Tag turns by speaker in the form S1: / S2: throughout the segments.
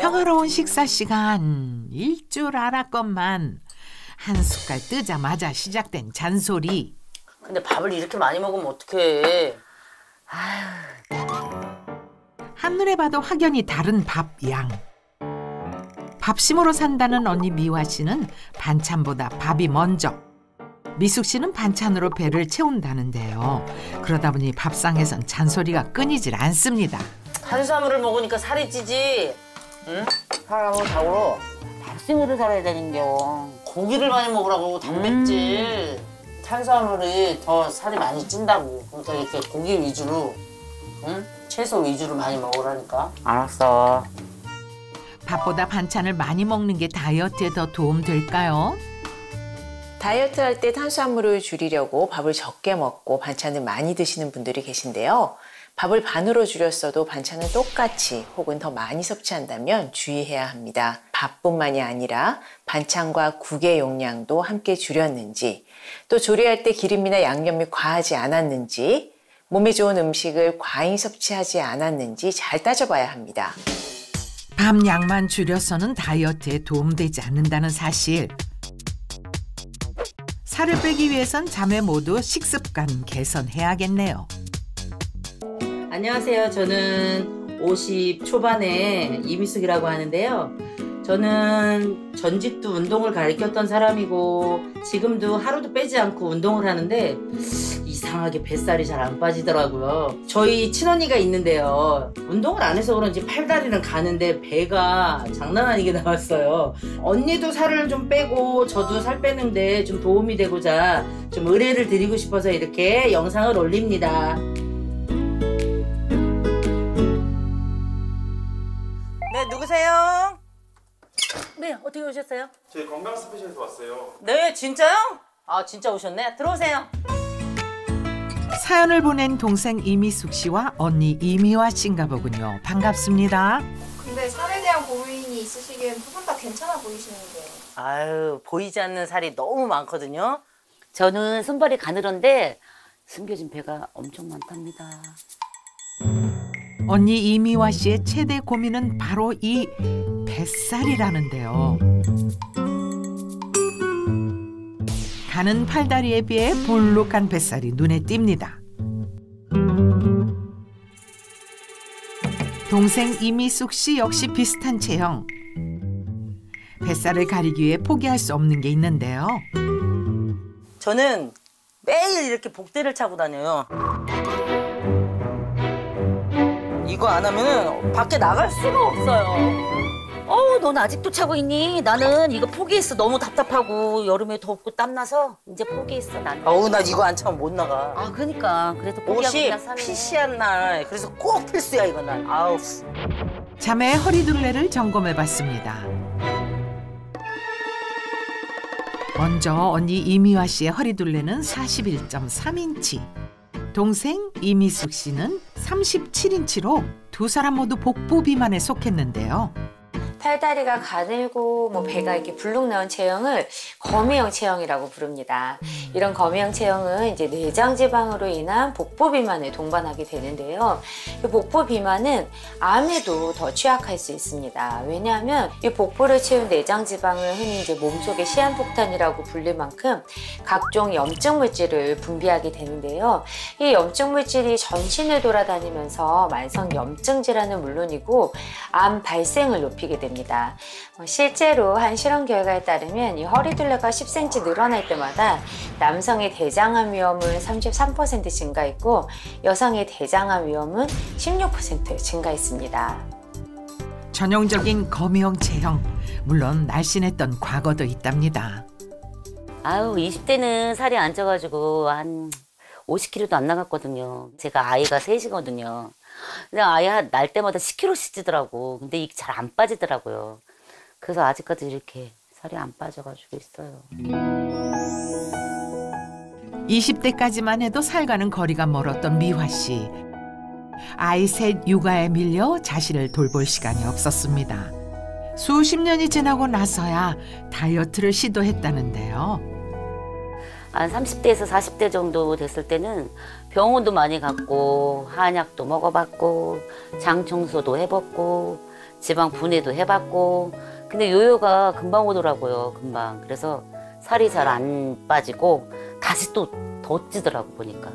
S1: 평화로운 식사 시간 일 줄 알았건만 한 숟갈 뜨자마자 시작된 잔소리.
S2: 근데 밥을 이렇게 많이 먹으면 어떡해.
S1: 한눈에 봐도 확연히 다른 밥 양. 밥심으로 산다는 언니 미화 씨는 반찬보다 밥이 먼저. 미숙 씨는 반찬으로 배를 채운다는데요. 그러다 보니 밥상에선 잔소리가 끊이질 않습니다.
S2: 탄수화물을 먹으니까 살이 찌지. 응?
S3: 사람은 자고로 밥심으로 살아야 되는겨.
S2: 고기를 많이 먹으라고, 단백질. 탄수화물이 더 살이 많이 찐다고. 그러니까 이렇게 고기 위주로, 응? 채소 위주로 많이 먹으라니까.
S3: 알았어.
S1: 밥보다 반찬을 많이 먹는 게 다이어트에 더 도움 될까요?
S4: 다이어트 할 때 탄수화물을 줄이려고 밥을 적게 먹고 반찬을 많이 드시는 분들이 계신데요. 밥을 반으로 줄였어도 반찬을 똑같이 혹은 더 많이 섭취한다면 주의해야 합니다. 밥뿐만이 아니라 반찬과 국의 용량도 함께 줄였는지, 또 조리할 때 기름이나 양념이 과하지 않았는지, 몸에 좋은 음식을 과잉 섭취하지 않았는지 잘 따져봐야 합니다.
S1: 밥 양만 줄여서는 다이어트에 도움되지 않는다는 사실. 살을 빼기 위해선 자매 모두 식습관 개선해야겠네요.
S2: 안녕하세요. 저는 50 초반에 이미숙이라고 하는데요. 저는 전직도 운동을 가르쳤던 사람이고 지금도 하루도 빼지 않고 운동을 하는데 이상하게 뱃살이 잘 안 빠지더라고요. 저희 친언니가 있는데요. 운동을 안 해서 그런지 팔다리는 가는데 배가 장난 아니게 나왔어요. 언니도 살을 좀 빼고 저도 살 빼는데 좀 도움이 되고자 좀 의뢰를 드리고 싶어서 이렇게 영상을 올립니다. 네, 누구세요? 네, 어떻게 오셨어요?
S5: 저희 건강 스페셜에서 왔어요.
S2: 네, 진짜요? 아, 진짜 오셨네. 들어오세요.
S1: 사연을 보낸 동생 이미숙 씨와 언니 이미화 씨인가 보군요. 반갑습니다.
S6: 근데 살에 대한 고민이 있으시기엔 두 분 다 괜찮아 보이시는데.
S2: 아유, 보이지 않는 살이 너무 많거든요.
S3: 저는 손발이 가늘은데 숨겨진 배가 엄청 많답니다.
S1: 언니 이미화 씨의 최대 고민은 바로 이 뱃살이라는데요. 가는 팔다리에 비해 볼록한 뱃살이 눈에 띕니다. 동생 이미숙 씨 역시 비슷한 체형. 뱃살을 가리기 위해 포기할 수 없는 게 있는데요.
S2: 저는 매일 이렇게 복대를 차고 다녀요. 이거 안 하면 밖에 나갈 수가 없어요.
S3: 넌 아직도 차고 있니? 나는 이거 포기했어. 너무 답답하고 여름에 덥고 땀나서 이제 포기했어 나는.
S2: 나 이거 안 차면 못 나가.
S3: 아 그러니까 그래도 포기하고
S2: 옷이
S3: 그냥 사네.
S2: 피시한 날 그래서 꼭 필수야 이거 난. 아우.
S1: 자매의 허리둘레를 점검해봤습니다. 먼저 언니 이미화 씨의 허리둘레는 41.3인치. 동생 이미숙 씨는 37인치로 두 사람 모두 복부 비만에 속했는데요.
S6: 팔다리가 가늘고 배가 이렇게 불룩 나온 체형을 거미형 체형이라고 부릅니다. 이런 거미형 체형은 이제 내장 지방으로 인한 복부 비만을 동반하게 되는데요. 이 복부 비만은 암에도 더 취약할 수 있습니다. 왜냐하면 이 복부를 채운 내장 지방을 흔히 이제 몸속의 시한폭탄이라고 불릴 만큼 각종 염증 물질을 분비하게 되는데요. 이 염증 물질이 전신을 돌아다니면서 만성 염증 질환은 물론이고 암 발생을 높이게 됩니다. 실제로 한 실험 결과에 따르면 이 허리둘레가 10cm 늘어날 때마다 남성의 대장암 위험은 33% 증가했고 여성의 대장암 위험은 16% 증가했습니다.
S1: 전형적인 거미형 체형, 물론 날씬했던 과거도 있답니다.
S3: 20대는 살이 안 쪄가지고 한 50kg도 안 나갔거든요. 제가 아이가 셋이거든요. 근데 아이 날 때마다 10kg씩 찌더라고. 근데 이게 잘 안 빠지더라고요. 그래서 아직까지 이렇게 살이 안 빠져가지고 있어요.
S1: 20대까지만 해도 살과는 거리가 멀었던 미화 씨. 아이 셋 육아에 밀려 자신을 돌볼 시간이 없었습니다. 수십 년이 지나고 나서야 다이어트를 시도했다는데요.
S3: 한 30대에서 40대 정도 됐을 때는 병원도 많이 갔고 한약도 먹어봤고 장 청소도 해봤고 지방 분해도 해봤고 근데 요요가 금방 오더라고요. 금방. 그래서 살이 잘 안 빠지고 다시 또 더 찌더라고 보니까.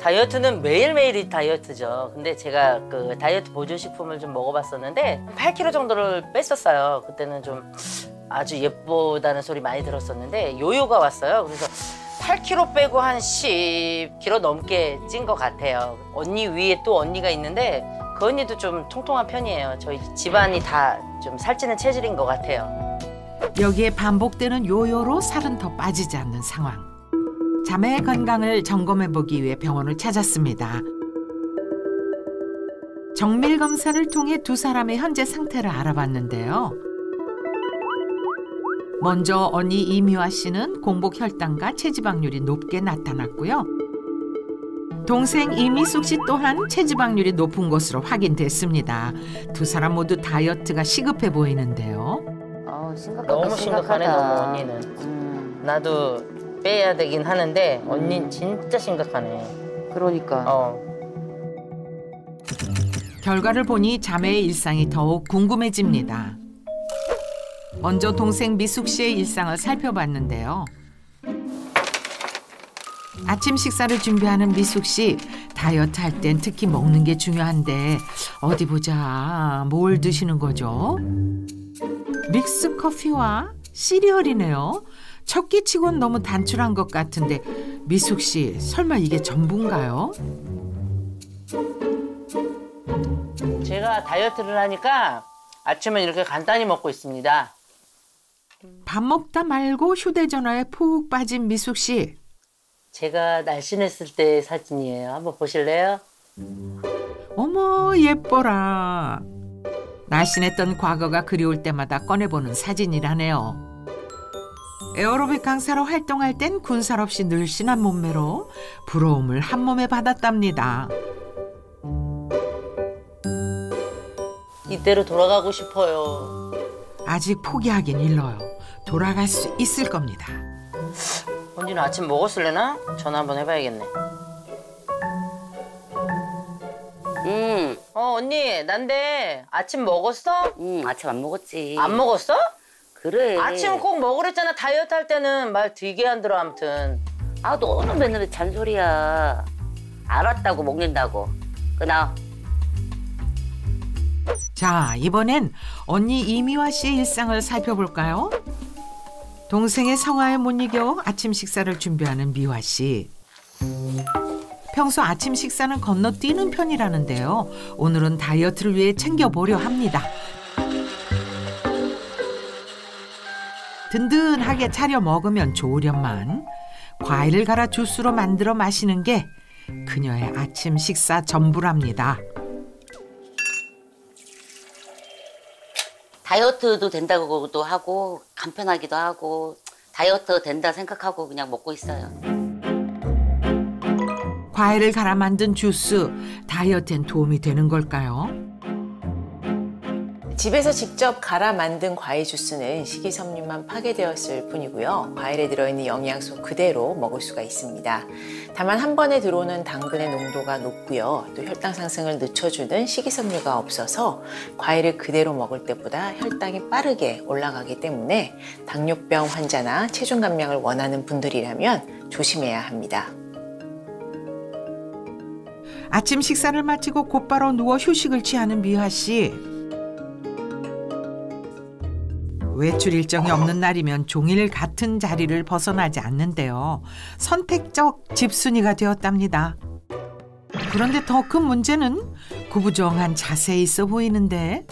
S2: 다이어트는 매일매일이 다이어트죠. 근데 제가 그 다이어트 보조식품을 좀 먹어봤었는데 8kg 정도를 뺐었어요. 그때는 좀 아주 예쁘다는 소리 많이 들었었는데 요요가 왔어요. 그래서 8kg 빼고 한 10kg 넘게 찐 것 같아요. 언니 위에 또 언니가 있는데 그 언니도 좀 통통한 편이에요. 저희 집안이 다 좀 살찌는 체질인 것 같아요.
S1: 여기에 반복되는 요요로 살은 더 빠지지 않는 상황. 자매의 건강을 점검해보기 위해 병원을 찾았습니다. 정밀 검사를 통해 두 사람의 현재 상태를 알아봤는데요. 먼저 언니 이미화 씨는 공복 혈당과 체지방률이 높게 나타났고요. 동생 이미숙 씨 또한 체지방률이 높은 것으로 확인됐습니다. 두 사람 모두 다이어트가 시급해 보이는데요.
S2: 너무 심각하네, 너무 언니는. 나도 빼야 되긴 하는데 언니는 진짜 심각하네.
S3: 그러니까.
S1: 결과를 보니 자매의 일상이 더욱 궁금해집니다. 먼저 동생 미숙 씨의 일상을 살펴봤는데요. 아침 식사를 준비하는 미숙 씨, 다이어트 할 땐 특히 먹는 게 중요한데 어디 보자, 뭘 드시는 거죠? 믹스 커피와 시리얼이네요. 첫 끼치곤 너무 단출한 것 같은데 미숙 씨, 설마 이게 전부인가요?
S2: 제가 다이어트를 하니까 아침은 이렇게 간단히 먹고 있습니다.
S1: 밥 먹다 말고 휴대전화에 푹 빠진 미숙 씨.
S2: 제가 날씬했을 때 사진이에요. 한번 보실래요?
S1: 어머, 예뻐라. 날씬했던 과거가 그리울 때마다 꺼내보는 사진이라네요. 에어로빅 강사로 활동할 땐 군살 없이 늘씬한 몸매로 부러움을 한 몸에 받았답니다.
S2: 이대로 돌아가고 싶어요.
S1: 아직 포기하긴 일러요. 돌아갈 수 있을 겁니다.
S2: 언니는 아침 먹었을래나? 전화 한번 해봐야겠네. 언니, 난데 아침 먹었어?
S3: 아침 안 먹었지.
S2: 안 먹었어?
S3: 그래.
S2: 아침 꼭 먹으랬잖아. 다이어트 할 때는 말 되게 안 들어. 아무튼.
S3: 너는 맨날 잔소리야. 알았다고 먹는다고. 그나.
S1: 자, 이번엔 언니 이미화 씨의 일상을 살펴볼까요? 동생의 성화에 못 이겨 아침 식사를 준비하는 미화 씨. 평소 아침 식사는 건너뛰는 편이라는데요. 오늘은 다이어트를 위해 챙겨보려 합니다. 든든하게 차려 먹으면 좋으련만 과일을 갈아 주스로 만들어 마시는 게 그녀의 아침 식사 전부랍니다.
S3: 다이어트도 된다고도 하고 간편하기도 하고 다이어트 된다 생각하고 그냥 먹고 있어요.
S1: 과일을 갈아 만든 주스, 다이어트엔 도움이 되는 걸까요?
S4: 집에서 직접 갈아 만든 과일 주스는 식이섬유만 파괴되었을 뿐이고요. 과일에 들어있는 영양소 그대로 먹을 수가 있습니다. 다만 한 번에 들어오는 당분의 농도가 높고요. 또 혈당 상승을 늦춰주는 식이섬유가 없어서 과일을 그대로 먹을 때보다 혈당이 빠르게 올라가기 때문에 당뇨병 환자나 체중 감량을 원하는 분들이라면 조심해야 합니다.
S1: 아침 식사를 마치고 곧바로 누워 휴식을 취하는 미화 씨. 외출 일정이 없는 날이면 종일 같은 자리를 벗어나지 않는데요. 선택적 집순이가 되었답니다. 그런데 더 큰 문제는 구부정한 자세에 있어 보이는데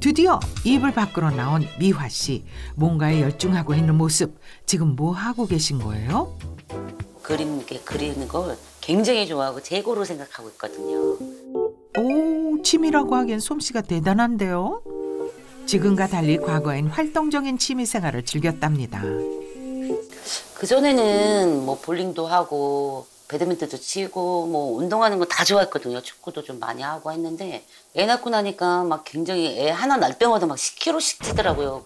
S1: 드디어 이불 밖으로 나온 미화 씨. 뭔가에 열중하고 있는 모습. 지금 뭐 하고 계신 거예요?
S3: 그리는 걸 굉장히 좋아하고 재고로 생각하고 있거든요.
S1: 오, 취미라고 하기엔 솜씨가 대단한데요. 지금과 달리 과거엔 활동적인 취미생활을 즐겼답니다.
S3: 그전에는 뭐 볼링도 하고 배드민턴도 치고 뭐 운동하는 거 다 좋아했거든요. 축구도 좀 많이 하고 했는데 애 낳고 나니까 막 굉장히 애 하나 날 때마다 막 10kg씩 찌더라고요.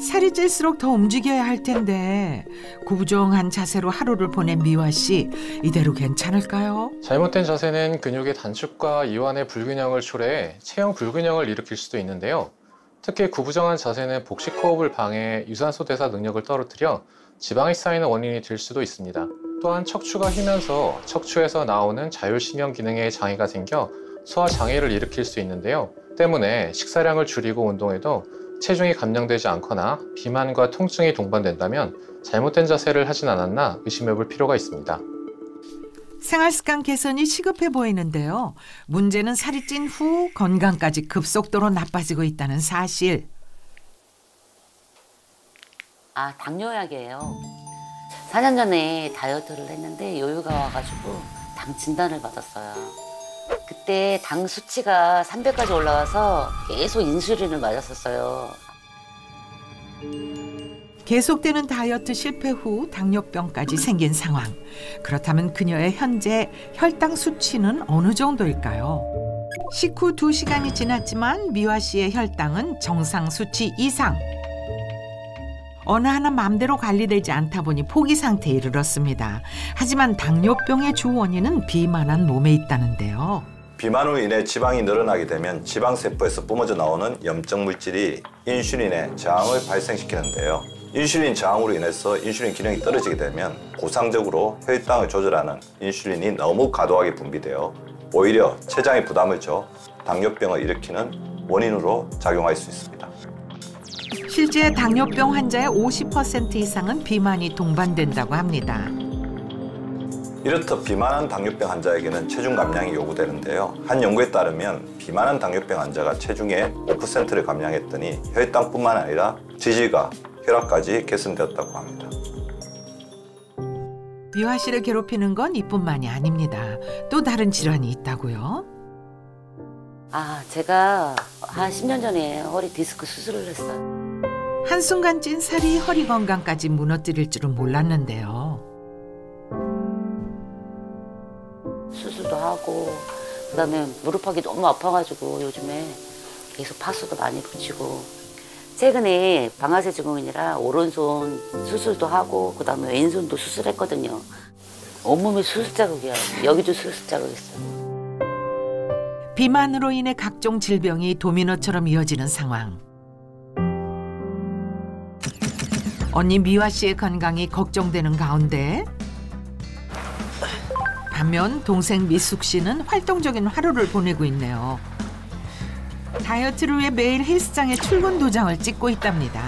S1: 살이 찔수록 더 움직여야 할 텐데 구부정한 자세로 하루를 보낸 미화 씨, 이대로 괜찮을까요?
S5: 잘못된 자세는 근육의 단축과 이완의 불균형을 초래해 체형 불균형을 일으킬 수도 있는데요. 특히 구부정한 자세는 복식 호흡을 방해해 유산소 대사 능력을 떨어뜨려 지방이 쌓이는 원인이 될 수도 있습니다. 또한 척추가 휘면서 척추에서 나오는 자율신경 기능에 장애가 생겨 소화 장애를 일으킬 수 있는데요. 때문에 식사량을 줄이고 운동해도 체중이 감량되지 않거나 비만과 통증이 동반된다면 잘못된 자세를 하진 않았나 의심해 볼 필요가 있습니다.
S1: 생활습관 개선이 시급해 보이는데요. 문제는 살이 찐 후 건강까지 급속도로 나빠지고 있다는 사실.
S3: 아, 당뇨약이에요. 4년 전에 다이어트를 했는데 여유가 와가지고 당 진단을 받았어요. 그때 당 수치가 300까지 올라와서 계속 인슐린을 맞았었어요.
S1: 계속되는 다이어트 실패 후 당뇨병까지 생긴 상황. 그렇다면 그녀의 현재 혈당 수치는 어느 정도일까요? 식후 2시간이 지났지만 미화 씨의 혈당은 정상 수치 이상. 어느 하나 맘대로 관리되지 않다 보니 포기 상태에 이르렀습니다. 하지만 당뇨병의 주 원인은 비만한 몸에 있다는데요.
S7: 비만으로 인해 지방이 늘어나게 되면 지방세포에서 뿜어져 나오는 염증 물질이 인슐린의 저항을 발생시키는데요. 인슐린 저항으로 인해서 인슐린 기능이 떨어지게 되면 고상적으로 혈당을 조절하는 인슐린이 너무 과도하게 분비되어 오히려 췌장에 부담을 줘 당뇨병을 일으키는 원인으로 작용할 수 있습니다.
S1: 실제 당뇨병 환자의 50% 이상은 비만이 동반된다고 합니다.
S7: 이렇듯 비만한 당뇨병 환자에게는 체중 감량이 요구되는데요. 한 연구에 따르면 비만한 당뇨병 환자가 체중의 5%를 감량했더니 혈당뿐만 아니라 지질과 혈압까지 개선되었다고 합니다.
S1: 미화 씨를 괴롭히는 건 이뿐만이 아닙니다. 또 다른 질환이 있다고요?
S3: 아, 제가 한 10년 전에 허리 디스크 수술을 했어요.
S1: 한순간 찐 살이 허리 건강까지 무너뜨릴 줄은 몰랐는데요.
S3: 수술도 하고 그다음에 무릎하기 너무 아파가지고 요즘에 계속 파스도 많이 붙이고 최근에 방아쇠 증후군이라 오른손 수술도 하고 그다음에 왼손도 수술했거든요. 온몸에 수술 자국이야. 여기도 수술 자국 있어요.
S1: 비만으로 인해 각종 질병이 도미노처럼 이어지는 상황. 언니 미화 씨의 건강이 걱정되는 가운데 반면 동생 미숙 씨는 활동적인 하루를 보내고 있네요. 다이어트를 위해 매일 헬스장에 출근 도장을 찍고 있답니다.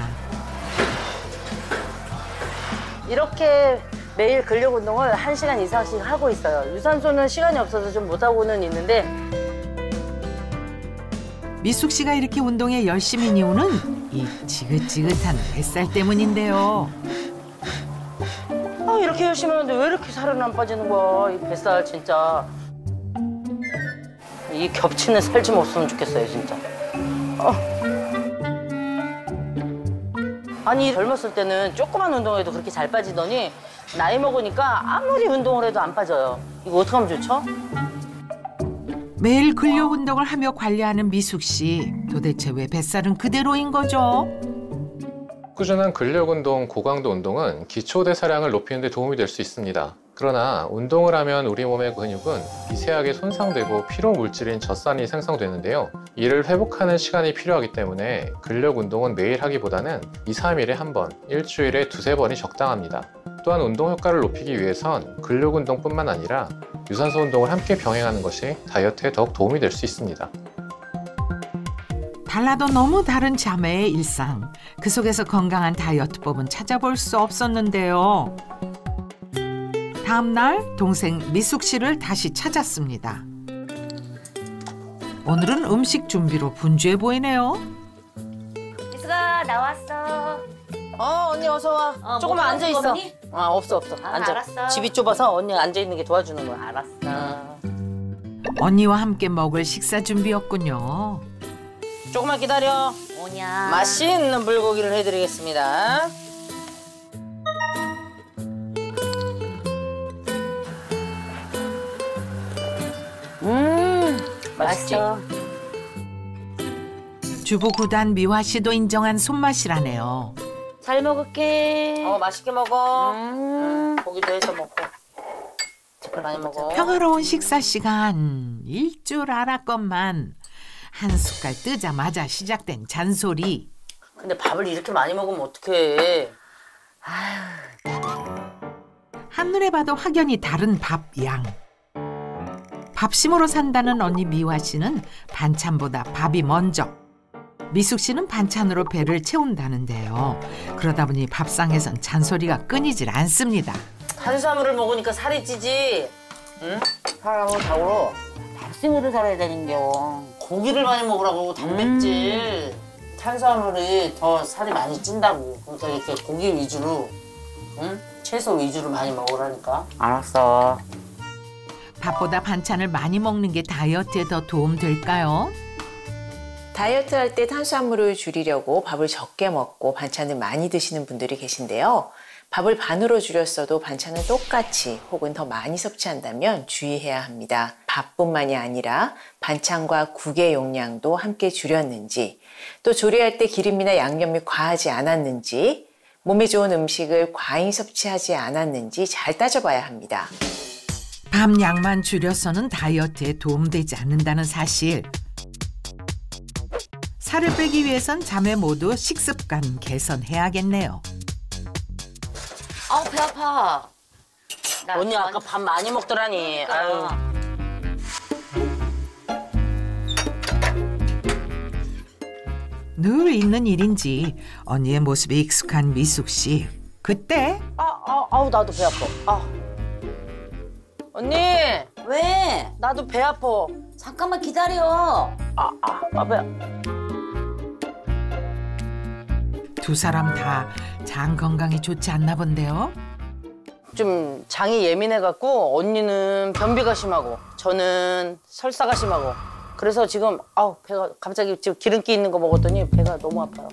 S8: 이렇게 매일 근력 운동을 1시간 이상씩 하고 있어요. 유산소는 시간이 없어서 좀 못하고는 있는데
S1: 미숙 씨가 이렇게 운동에 열심인 이유는 이 지긋지긋한 뱃살 때문인데요.
S8: 이렇게 열심히 하는데 왜 이렇게 살은 안 빠지는 거야, 이 뱃살 진짜. 이 겹치는 살 좀 없으면 좋겠어요, 진짜. 아니, 젊었을 때는 조그만 운동해도 그렇게 잘 빠지더니 나이 먹으니까 아무리 운동을 해도 안 빠져요. 이거 어떻게 하면 좋죠?
S1: 매일 근력 운동을 하며 관리하는 미숙 씨. 도대체 왜 뱃살은 그대로인 거죠?
S5: 꾸준한 근력 운동, 고강도 운동은 기초 대사량을 높이는 데 도움이 될 수 있습니다. 그러나 운동을 하면 우리 몸의 근육은 미세하게 손상되고 피로 물질인 젖산이 생성되는데요. 이를 회복하는 시간이 필요하기 때문에 근력 운동은 매일 하기보다는 2, 3일에 한 번, 일주일에 2, 3번이 적당합니다. 또한 운동 효과를 높이기 위해선 근력 운동뿐만 아니라 유산소 운동을 함께 병행하는 것이 다이어트에 더욱 도움이 될 수 있습니다.
S1: 달라도 너무 다른 자매의 일상. 그 속에서 건강한 다이어트법은 찾아볼 수 없었는데요. 다음 날 동생 미숙 씨를 다시 찾았습니다. 오늘은 음식 준비로 분주해 보이네요.
S3: 미숙아, 나왔어.
S8: 언니 어서 와. 조금만 앉아 있어. 없어. 앉아.
S3: 알았어.
S8: 집이 좁아서 언니 앉아 있는 게 도와주는 거야.
S3: 알았어.
S1: 언니와 함께 먹을 식사 준비였군요.
S8: 조금만 기다려.
S3: 오냐.
S8: 맛있는 불고기를 해드리겠습니다. 맛있지?
S3: 맛있어.
S1: 주부 구단 미화 씨도 인정한 손맛이라네요.
S3: 잘 먹을게.
S8: 맛있게 먹어. 고기도 해서 먹고. 많이 먹어.
S1: 평화로운 식사 시간 일 줄 알았건만 한 숟갈 뜨자마자 시작된 잔소리.
S8: 근데 밥을 이렇게 많이 먹으면 어떡해.
S1: 한눈에 봐도 확연히 다른 밥 양. 밥심으로 산다는 언니 미화 씨는 반찬보다 밥이 먼저. 미숙 씨는 반찬으로 배를 채운다는데요. 그러다 보니 밥상에선 잔소리가 끊이질 않습니다.
S8: 탄수화물을 먹으니까 살이 찌지. 응?
S3: 사람은 자고로 밥심으로 살아야 되는겨.
S8: 고기를 많이 먹으라고 단백질. 탄수화물이 더 살이 많이 찐다고. 그러니까 이렇게 고기 위주로, 응? 채소 위주로 많이 먹으라니까.
S3: 알았어.
S1: 밥보다 반찬을 많이 먹는 게 다이어트에 더 도움 될까요?
S4: 다이어트 할 때 탄수화물을 줄이려고 밥을 적게 먹고 반찬을 많이 드시는 분들이 계신데요. 밥을 반으로 줄였어도 반찬을 똑같이 혹은 더 많이 섭취한다면 주의해야 합니다. 밥뿐만이 아니라 반찬과 국의 용량도 함께 줄였는지, 또 조리할 때 기름이나 양념이 과하지 않았는지, 몸에 좋은 음식을 과잉 섭취하지 않았는지 잘 따져봐야 합니다.
S1: 밥 양만 줄여서는 다이어트에 도움되지 않는다는 사실. 살을 빼기 위해선 자매 모두 식습관 개선해야겠네요.
S3: 배 아파.
S8: 언니 아까 밥 많이 먹더라니. 아유.
S1: 늘 있는 일인지 언니의 모습에 익숙한 미숙 씨. 그때
S8: 아우 나도 배 아파. 언니
S3: 왜?
S8: 나도 배 아파.
S3: 잠깐만 기다려.
S8: 배야.
S1: 두 사람 다 장 건강이 좋지 않나 본데요.
S8: 좀 장이 예민해갖고 언니는 변비가 심하고 저는 설사가 심하고 그래서 지금 배가 갑자기 지금 기름기 있는 거 먹었더니 배가 너무 아파요.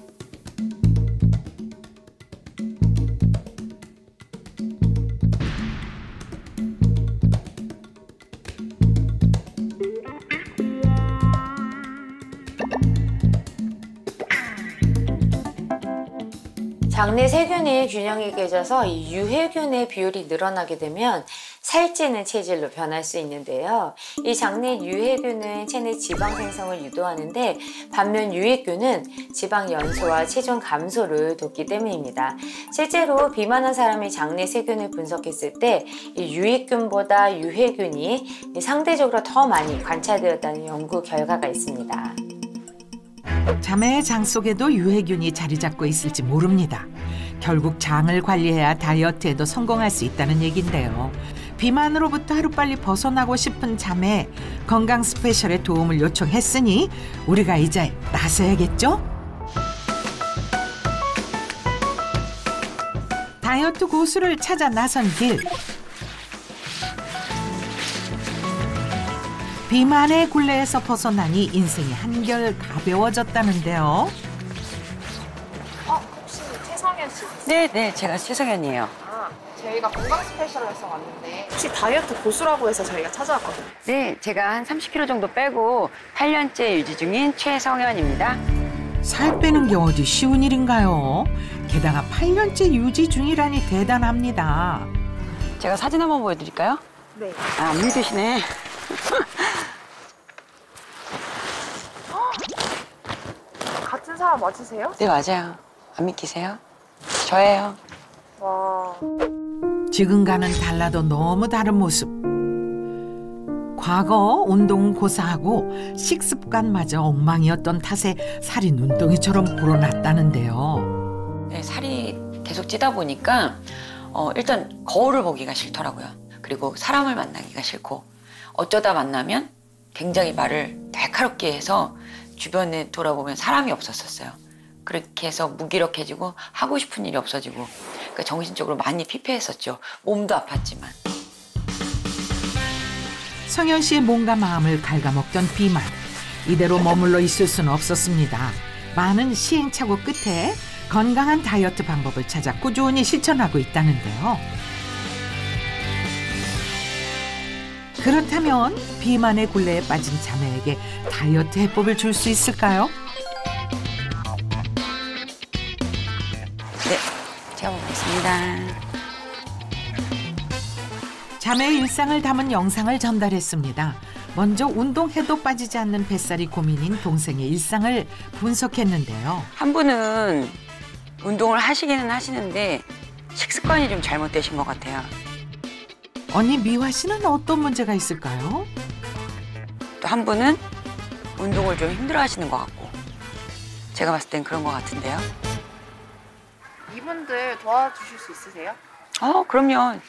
S6: 장내 세균의 균형이 깨져서 이 유해균의 비율이 늘어나게 되면 살찌는 체질로 변할 수 있는데요. 이 장내 유해균은 체내 지방 생성을 유도하는데 반면 유익균은 지방 연소와 체중 감소를 돕기 때문입니다. 실제로 비만한 사람이 장내 세균을 분석했을 때 이 유익균보다 유해균이 상대적으로 더 많이 관찰되었다는 연구 결과가 있습니다.
S1: 자매의 장 속에도 유해균이 자리 잡고 있을지 모릅니다. 결국 장을 관리해야 다이어트에도 성공할 수 있다는 얘긴데요. 비만으로부터 하루빨리 벗어나고 싶은 자매, 건강 스페셜의 도움을 요청했으니 우리가 이제 나서야겠죠? 다이어트 고수를 찾아 나선 길. 비만의 굴레에서 벗어나니 인생이 한결 가벼워졌다는데요.
S9: 혹시 최성현 씨?
S10: 네, 제가 최성현이에요.
S9: 저희가 건강 스페셜에서 왔는데 혹시 다이어트 고수라고 해서 저희가 찾아왔거든요.
S10: 네, 제가 한 30kg 정도 빼고 8년째 유지 중인 최성현입니다.
S1: 살 빼는 게 어디 쉬운 일인가요? 게다가 8년째 유지 중이라니 대단합니다.
S10: 제가 사진 한번 보여드릴까요?
S9: 네.
S10: 안 믿으시네.
S9: 같은 사람 맞으세요?
S10: 네, 맞아요. 안 믿기세요? 저예요.
S9: 와.
S1: 지금과는 달라도 너무 다른 모습. 과거 운동은 고사하고 식습관마저 엉망이었던 탓에 살이 눈덩이처럼 불어났다는데요.
S10: 네, 살이 계속 찌다 보니까 일단 거울을 보기가 싫더라고요. 그리고 사람을 만나기가 싫고 어쩌다 만나면 굉장히 말을 날카롭게 해서 주변에 돌아보면 사람이 없었어요. 그렇게 해서 무기력해지고 하고 싶은 일이 없어지고 그러니까 정신적으로 많이 피폐했었죠. 몸도 아팠지만.
S1: 성현 씨의 몸과 마음을 갉아먹던 비만. 이대로 머물러 있을 수는 없었습니다. 많은 시행착오 끝에 건강한 다이어트 방법을 찾아 꾸준히 실천하고 있다는데요. 그렇다면 비만의 굴레에 빠진 자매에게 다이어트 해법을 줄 수 있을까요?
S10: 네, 감사합니다.
S1: 자매의 일상을 담은 영상을 전달했습니다. 먼저 운동해도 빠지지 않는 뱃살이 고민인 동생의 일상을 분석했는데요.
S10: 한 분은 운동을 하시기는 하시는데 식습관이 좀 잘못되신 것 같아요.
S1: 언니 미화 씨는 어떤 문제가 있을까요?
S10: 또 한 분은 운동을 좀 힘들어 하시는 것 같고 제가 봤을 땐 그런 것 같은데요.
S9: 이분들 도와주실 수 있으세요?
S10: 그럼요.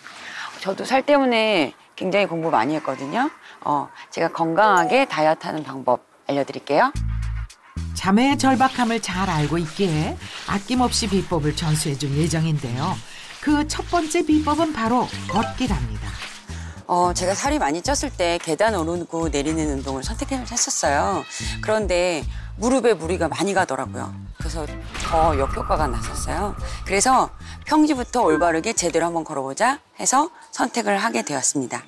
S10: 저도 살 때문에 굉장히 공부 많이 했거든요. 제가 건강하게 다이어트하는 방법 알려드릴게요.
S1: 자매의 절박함을 잘 알고 있기에 아낌없이 비법을 전수해줄 예정인데요. 그 첫 번째 비법은 바로 걷기랍니다.
S10: 제가 살이 많이 쪘을 때 계단 오르고 내리는 운동을 선택했었어요. 그런데 무릎에 무리가 많이 가더라고요. 그래서 더 역효과가 났었어요. 그래서 평지부터 올바르게 제대로 한번 걸어보자 해서 선택을 하게 되었습니다.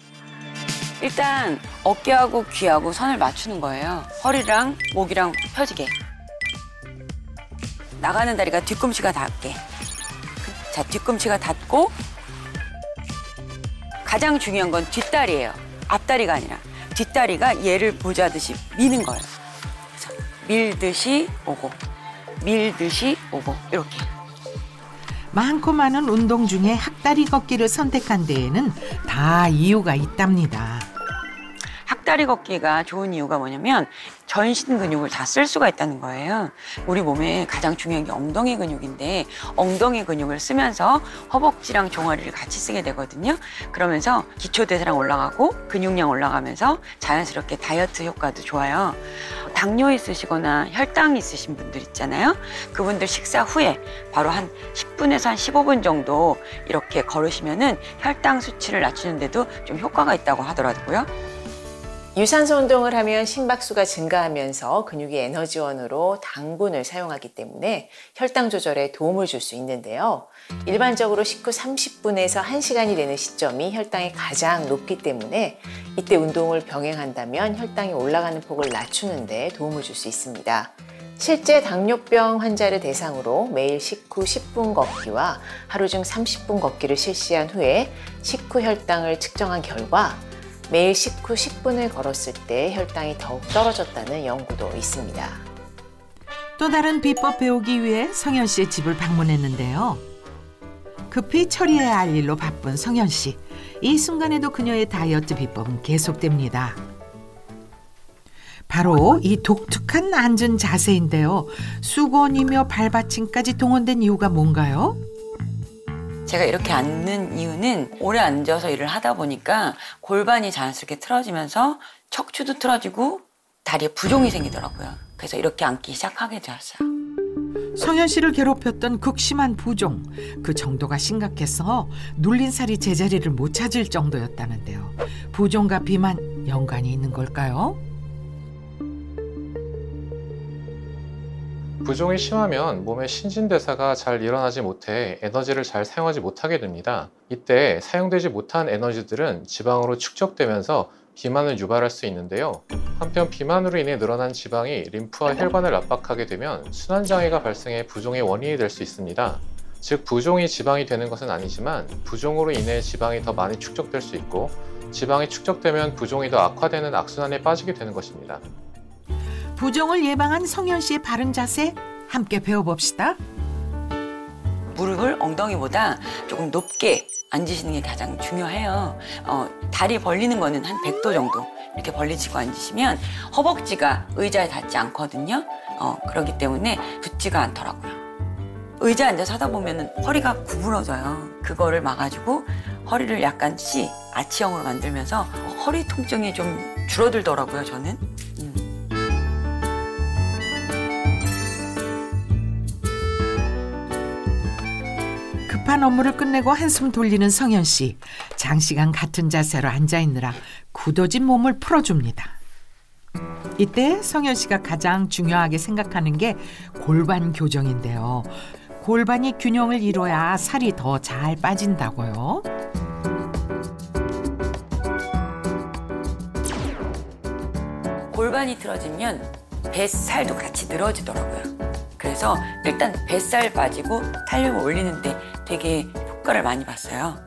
S10: 일단 어깨하고 귀하고 선을 맞추는 거예요. 허리랑 목이랑 펴지게. 나가는 다리가 뒤꿈치가 닿게. 자, 뒤꿈치가 닿고 가장 중요한 건 뒷다리예요. 앞다리가 아니라 뒷다리가 얘를 보자듯이 미는 거예요. 그래서 밀듯이 오고 밀듯이 오고 이렇게.
S1: 많고 많은 운동 중에 학다리 걷기를 선택한 데에는 다 이유가 있답니다.
S10: 학다리 걷기가 좋은 이유가 뭐냐면 전신 근육을 다 쓸 수가 있다는 거예요. 우리 몸에 가장 중요한 게 엉덩이 근육인데 엉덩이 근육을 쓰면서 허벅지랑 종아리를 같이 쓰게 되거든요. 그러면서 기초대사량 올라가고 근육량 올라가면서 자연스럽게 다이어트 효과도 좋아요. 당뇨 있으시거나 혈당 있으신 분들 있잖아요. 그분들 식사 후에 바로 한 10분에서 한 15분 정도 이렇게 걸으시면은 혈당 수치를 낮추는데도 좀 효과가 있다고 하더라고요.
S4: 유산소 운동을 하면 심박수가 증가하면서 근육이 에너지원으로 당분을 사용하기 때문에 혈당 조절에 도움을 줄 수 있는데요. 일반적으로 식후 30분에서 1시간이 되는 시점이 혈당이 가장 높기 때문에 이때 운동을 병행한다면 혈당이 올라가는 폭을 낮추는 데 도움을 줄 수 있습니다. 실제 당뇨병 환자를 대상으로 매일 식후 10분 걷기와 하루 중 30분 걷기를 실시한 후에 식후 혈당을 측정한 결과 매일 식후 10분을 걸었을 때 혈당이 더욱 떨어졌다는 연구도 있습니다.
S1: 또 다른 비법 배우기 위해 성현 씨의 집을 방문했는데요. 급히 처리해야 할 일로 바쁜 성현 씨. 이 순간에도 그녀의 다이어트 비법은 계속됩니다. 바로 이 독특한 앉은 자세인데요. 수건이며 발받침까지 동원된 이유가 뭔가요?
S10: 제가 이렇게 앉는 이유는 오래 앉아서 일을 하다 보니까 골반이 자연스럽게 틀어지면서 척추도 틀어지고 다리에 부종이 생기더라고요. 그래서 이렇게 앉기 시작하게 되었어요.
S1: 성현 씨를 괴롭혔던 극심한 부종. 그 정도가 심각해서 눌린 살이 제자리를 못 찾을 정도였다는데요. 부종과 비만 연관이 있는 걸까요?
S5: 부종이 심하면 몸의 신진대사가 잘 일어나지 못해 에너지를 잘 사용하지 못하게 됩니다. 이때 사용되지 못한 에너지들은 지방으로 축적되면서 비만을 유발할 수 있는데요. 한편 비만으로 인해 늘어난 지방이 림프와 혈관을 압박하게 되면 순환장애가 발생해 부종의 원인이 될 수 있습니다. 즉 부종이 지방이 되는 것은 아니지만 부종으로 인해 지방이 더 많이 축적될 수 있고 지방이 축적되면 부종이 더 악화되는 악순환에 빠지게 되는 것입니다.
S1: 부종을 예방한 성현 씨의 바른 자세 함께 배워봅시다.
S10: 무릎을 엉덩이보다 조금 높게 앉으시는 게 가장 중요해요. 다리 벌리는 거는 한 100도 정도 이렇게 벌리시고 앉으시면 허벅지가 의자에 닿지 않거든요. 그렇기 때문에 붙지가 않더라고요. 의자에 앉아서 하다 보면 허리가 구부러져요. 그거를 막아주고 허리를 약간 아치형으로 만들면서 허리 통증이 좀 줄어들더라고요, 저는.
S1: 급한 업무를 끝내고 한숨 돌리는 성현 씨. 장시간 같은 자세로 앉아있느라 굳어진 몸을 풀어줍니다. 이때 성현 씨가 가장 중요하게 생각하는 게 골반 교정인데요. 골반이 균형을 이뤄야 살이 더 잘 빠진다고요.
S10: 골반이 틀어지면 뱃살도 같이 늘어지더라고요. 그래서 일단 뱃살 빠지고 탄력을 올리는데 되게 효과를 많이 봤어요.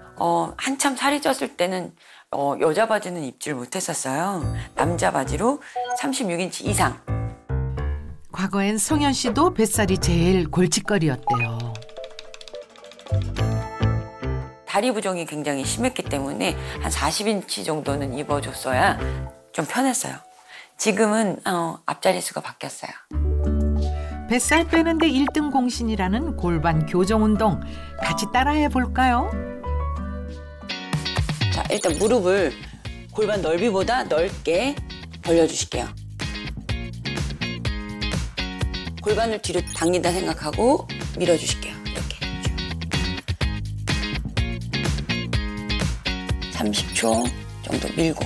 S10: 한참 살이 쪘을 때는 여자 바지는 입질 못했었어요. 남자 바지로 36인치 이상.
S1: 과거엔 성현 씨도 뱃살이 제일 골칫거리였대요.
S10: 다리 부종이 굉장히 심했기 때문에 한 40인치 정도는 입어줬어야 좀 편했어요. 지금은 앞자리수가 바뀌었어요.
S1: 뱃살 빼는데 1등 공신이라는 골반 교정 운동 같이 따라해 볼까요?
S10: 자, 일단 무릎을 골반 넓이보다 넓게 벌려주실게요. 골반을 뒤로 당긴다 생각하고 밀어주실게요. 이렇게. 30초 정도 밀고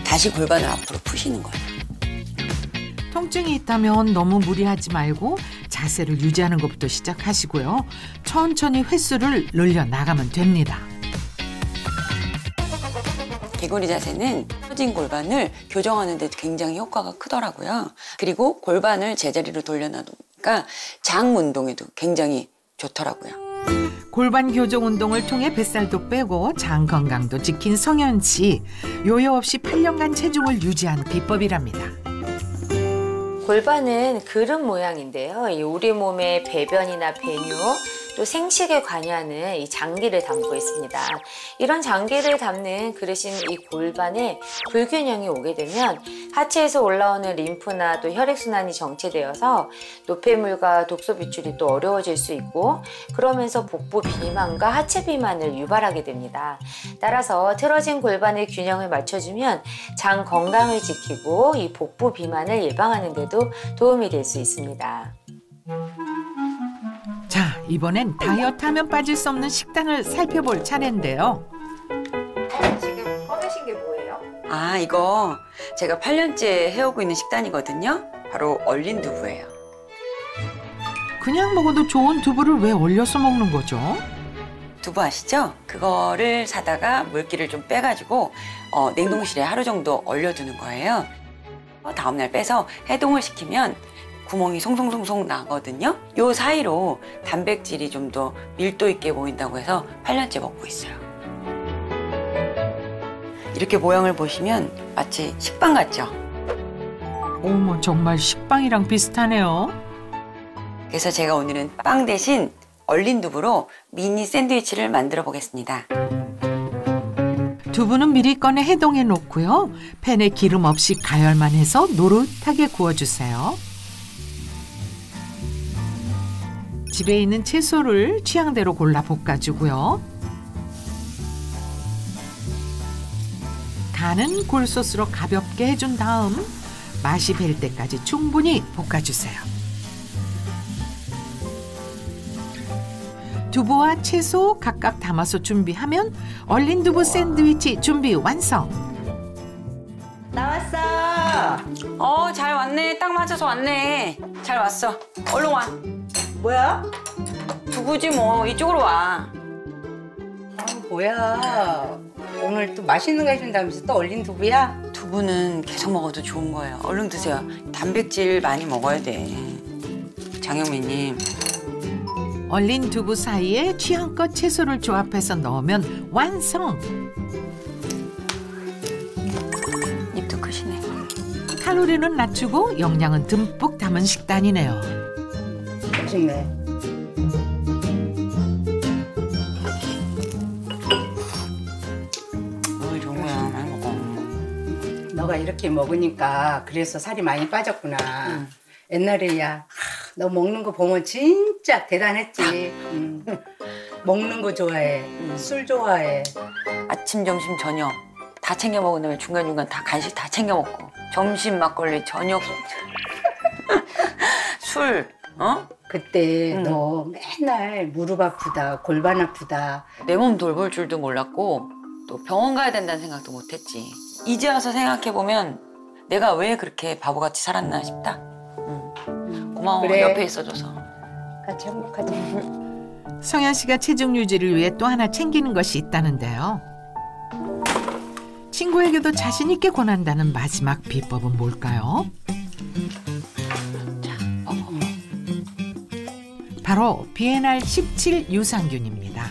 S10: 다시 골반을 앞으로 푸시는 거예요.
S1: 통증이 있다면 너무 무리하지 말고 자세를 유지하는 것부터 시작하시고요. 천천히 횟수를 늘려 나가면 됩니다.
S10: 개구리 자세는 처진 골반을 교정하는 데 굉장히 효과가 크더라고요. 그리고 골반을 제자리로 돌려놔두니까 장 운동에도 굉장히 좋더라고요.
S1: 골반 교정 운동을 통해 뱃살도 빼고 장 건강도 지킨 성현 씨. 요요 없이 8년간 체중을 유지한 비법이랍니다.
S6: 골반은 그릇 모양인데요. 우리 몸의 배변이나 배뇨, 또 생식에 관여하는 이 장기를 담고 있습니다. 이런 장기를 담는 그릇인 이 골반에 불균형이 오게 되면 하체에서 올라오는 림프나 또 혈액순환이 정체되어서 노폐물과 독소 배출이 또 어려워질 수 있고, 그러면서 복부 비만과 하체 비만을 유발하게 됩니다. 따라서 틀어진 골반의 균형을 맞춰주면 장 건강을 지키고 이 복부 비만을 예방하는 데도 도움이 될 수 있습니다.
S1: 자, 이번엔 다이어트하면 빠질 수 없는 식단을 살펴볼 차례인데요.
S9: 지금 꺼내신 게 뭐예요?
S10: 아, 이거 제가 8년째 해오고 있는 식단이거든요. 바로 얼린 두부예요.
S1: 그냥 먹어도 좋은 두부를 왜 얼려서 먹는 거죠?
S10: 두부 아시죠? 그거를 사다가 물기를 좀 빼가지고 냉동실에 하루 정도 얼려두는 거예요. 다음날 빼서 해동을 시키면 구멍이 송송송송 나거든요. 요 사이로 단백질이 좀 더 밀도 있게 보인다고 해서 8년째 먹고 있어요. 이렇게 모양을 보시면 마치 식빵 같죠?
S1: 어머, 정말 식빵이랑 비슷하네요.
S10: 그래서 제가 오늘은 빵 대신 얼린 두부로 미니 샌드위치를 만들어 보겠습니다.
S1: 두부는 미리 꺼내 해동해 놓고요. 팬에 기름 없이 가열만 해서 노릇하게 구워주세요. 집에 있는 채소를 취향대로 골라 볶아주고요. 간은 굴소스로 가볍게 해준 다음 맛이 벨 때까지 충분히 볶아주세요. 두부와 채소 각각 담아서 준비하면 얼린 두부 샌드위치 준비 완성.
S10: 나왔어. 잘 왔네. 딱 맞춰서 왔네. 잘 왔어. 얼른 와.
S11: 뭐야?
S10: 두부지 뭐. 이쪽으로 와.
S11: 뭐야? 오늘 또 맛있는 거 해준다면서 또 얼린 두부야?
S10: 두부는 계속 먹어도 좋은 거예요. 얼른 드세요. 단백질 많이 먹어야 돼. 장영민님.
S1: 얼린 두부 사이에 취향껏 채소를 조합해서 넣으면 완성.
S10: 입도 크시네.
S1: 칼로리는 낮추고 영양은 듬뿍 담은 식단이네요.
S11: 맛있네.
S10: 좋은 거야. 많이 먹어.
S11: 너가 이렇게 먹으니까 그래서 살이 많이 빠졌구나. 옛날에야 너 먹는 거 보면 진짜 대단했지. 먹는 거 좋아해. 술 좋아해.
S10: 아침, 점심, 저녁 다 챙겨 먹은 다음에 중간중간 다 간식 다 챙겨 먹고 점심 막걸리, 저녁 술,
S11: 그때 너 맨날 무릎 아프다, 골반 아프다.
S10: 내 몸 돌볼 줄도 몰랐고 또 병원 가야 된다는 생각도 못했지. 이제 와서 생각해보면 내가 왜 그렇게 바보같이 살았나 싶다. 고마워.
S11: 그래.
S10: 옆에 있어줘서.
S11: 같이 행복하자.
S1: 성현 씨가 체중 유지를 위해 또 하나 챙기는 것이 있다는데요. 친구에게도 자신 있게 권한다는 마지막 비법은 뭘까요? 바로 BNR17 유산균입니다.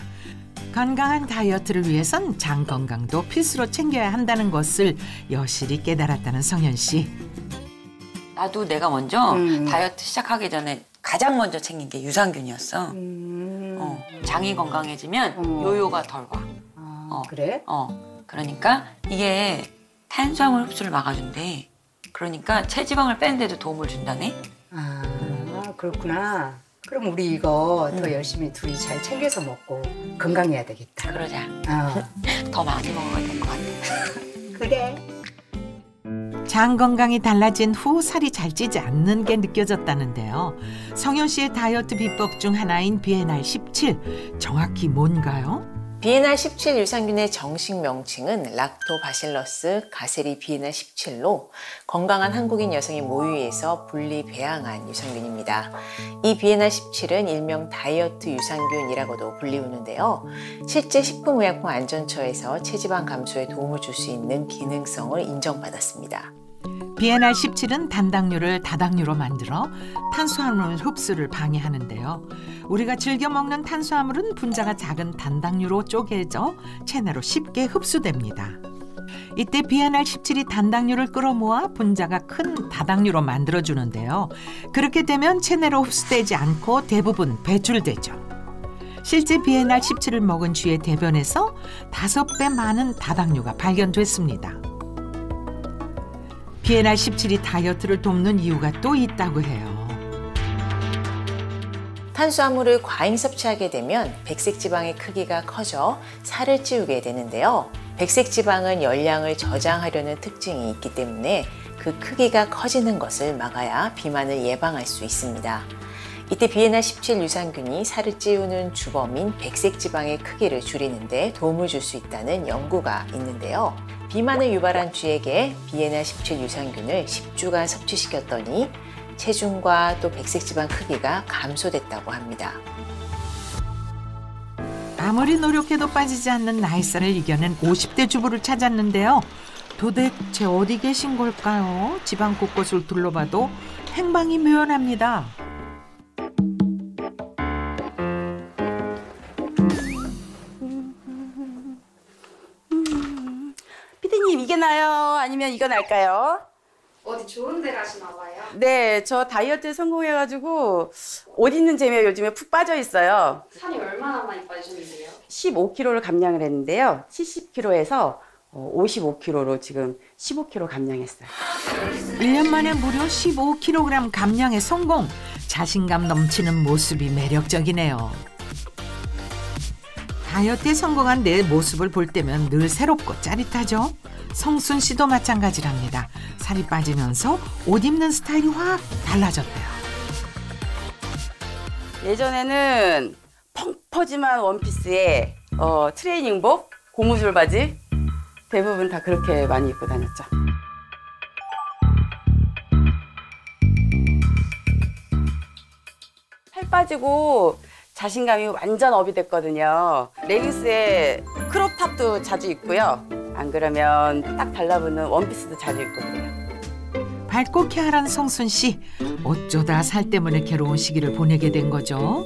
S1: 건강한 다이어트를 위해선 장 건강도 필수로 챙겨야 한다는 것을 여실히 깨달았다는 성현 씨.
S10: 나도 내가 먼저 다이어트 시작하기 전에 가장 먼저 챙긴 게 유산균이었어. 장이 건강해지면 요요가 덜 와.
S11: 그래?
S10: 그러니까 이게 탄수화물 흡수를 막아준대. 그러니까 체지방을 빼는 데도 도움을 준다네.
S11: 그렇구나. 그럼 우리 이거 더 열심히 둘이 잘 챙겨서 먹고 건강해야 되겠다.
S10: 그러자. 더 많이 먹어야 될 것 같아.
S11: 그래.
S1: 장 건강이 달라진 후 살이 잘 찌지 않는 게 느껴졌다는데요. 성현 씨의 다이어트 비법 중 하나인 BNR17, 정확히 뭔가요?
S4: BNR17 유산균의 정식 명칭은 락토바실러스 가세리 BNR17로 건강한 한국인 여성의 모유에서 분리 배양한 유산균입니다. 이 BNR17은 일명 다이어트 유산균이라고도 불리우는데요. 실제 식품의약품 안전처에서 체지방 감소에 도움을 줄 수 있는 기능성을 인정받았습니다.
S1: BNR17은 단당류를 다당류로 만들어 탄수화물 흡수를 방해하는데요. 우리가 즐겨 먹는 탄수화물은 분자가 작은 단당류로 쪼개져 체내로 쉽게 흡수됩니다. 이때 BNR17이 단당류를 끌어모아 분자가 큰 다당류로 만들어주는데요. 그렇게 되면 체내로 흡수되지 않고 대부분 배출되죠. 실제 BNR17을 먹은 쥐의 대변에서 5배 많은 다당류가 발견됐습니다. BNR17이 다이어트를 돕는 이유가 또 있다고 해요.
S4: 탄수화물을 과잉 섭취하게 되면 백색지방의 크기가 커져 살을 찌우게 되는데요. 백색지방은 열량을 저장하려는 특징이 있기 때문에 그 크기가 커지는 것을 막아야 비만을 예방할 수 있습니다. 이때 BNR17 유산균이 살을 찌우는 주범인 백색지방의 크기를 줄이는 데 도움을 줄 수 있다는 연구가 있는데요. 비만을 유발한 쥐에게 BNR17 유산균을 10주간 섭취시켰더니 체중과 또 백색지방 크기가 감소됐다고 합니다.
S1: 아무리 노력해도 빠지지 않는 나이살을 이겨낸 50대 주부를 찾았는데요. 도대체 어디 계신 걸까요? 집안 곳곳을 둘러봐도 행방이 묘연합니다.
S12: 피디님, 이게 나요? 아니면 이거 날까요?
S9: 어디 좋은 데 가시나 봐요?
S12: 네, 저 다이어트에 성공해가지고 옷 입는 재미에 요즘에 푹 빠져 있어요.
S9: 살이 얼마나 많이 빠지셨는데요?
S12: 15kg를 감량을 했는데요. 70kg에서 55kg로 지금 15kg 감량했어요.
S1: 1년 만에 무려 15kg 감량에 성공! 자신감 넘치는 모습이 매력적이네요. 다이어트에 성공한 내 모습을 볼 때면 늘 새롭고 짜릿하죠? 성순 씨도 마찬가지랍니다. 살이 빠지면서 옷 입는 스타일이 확 달라졌대요.
S12: 예전에는 펑퍼짐한 원피스에 트레이닝복, 고무줄 바지 대부분 다 그렇게 많이 입고 다녔죠. 살 빠지고 자신감이 완전 업이 됐거든요. 레깅스에 크롭탑도 자주 입고요. 안 그러면 딱 달라붙는 원피스도 자주 입고 그래요.
S1: 밝고 쾌활한 성순 씨. 어쩌다 살 때문에 괴로운 시기를 보내게 된 거죠?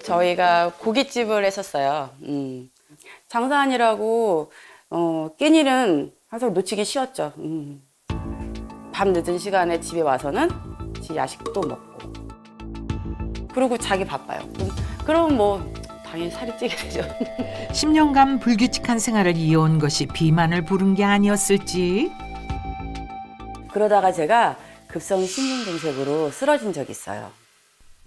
S12: 저희가 고깃집을 했었어요. 장사하느라고 끼니는 항상 놓치기 쉬웠죠. 밤 늦은 시간에 집에 와서는 야식도 먹고 그리고 자기 바빠요. 그럼 뭐 당연히 살이 찌게 되죠.
S1: 10년간 불규칙한 생활을 이어온 것이 비만을 부른 게 아니었을지.
S12: 그러다가 제가 급성 심근경색으로 쓰러진 적이 있어요.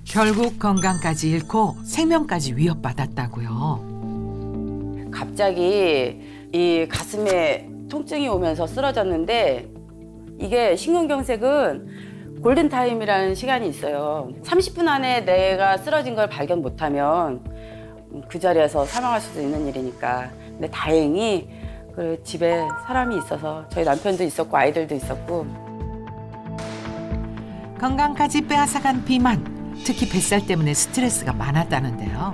S1: 결국 건강까지 잃고 생명까지 위협받았다고요.
S12: 갑자기 이 가슴에 통증이 오면서 쓰러졌는데 이게 심근경색은 골든타임이라는 시간이 있어요. 30분 안에 내가 쓰러진 걸 발견 못하면 그 자리에서 사망할 수도 있는 일이니까. 근데 다행히 집에 사람이 있어서 저희 남편도 있었고 아이들도 있었고.
S1: 건강까지 빼앗아간 비만. 특히 뱃살 때문에 스트레스가 많았다는데요.